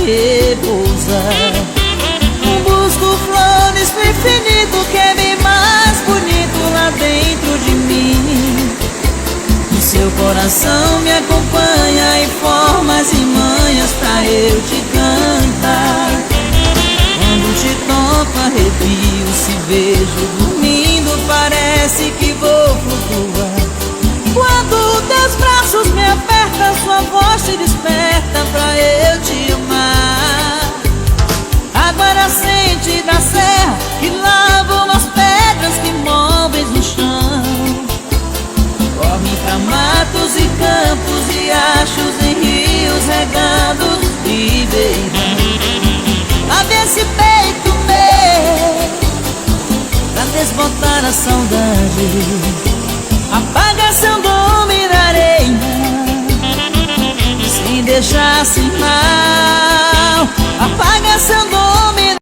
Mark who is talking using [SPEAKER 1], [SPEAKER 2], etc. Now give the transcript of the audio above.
[SPEAKER 1] repousar. Busco flores pro infinito, que é bem mais bonito lá dentro de mim. O seu coração me acompanha em formas e manhas pra eu te cantar. Quando te toco arrepio, se vejo dormindo parece que vou flutuar. Quando teus braços me apertam, sua voz te desperta pra eu te amar. Água nascente da serra que lavam as pedras que móveis no chão. Corre pra matos e campos, riachos e rios regados e beirão. Lave esse peito meu pra desbotar a saudade. Apaga seu nome na areia, se deixar assim mal. Apaga seu nome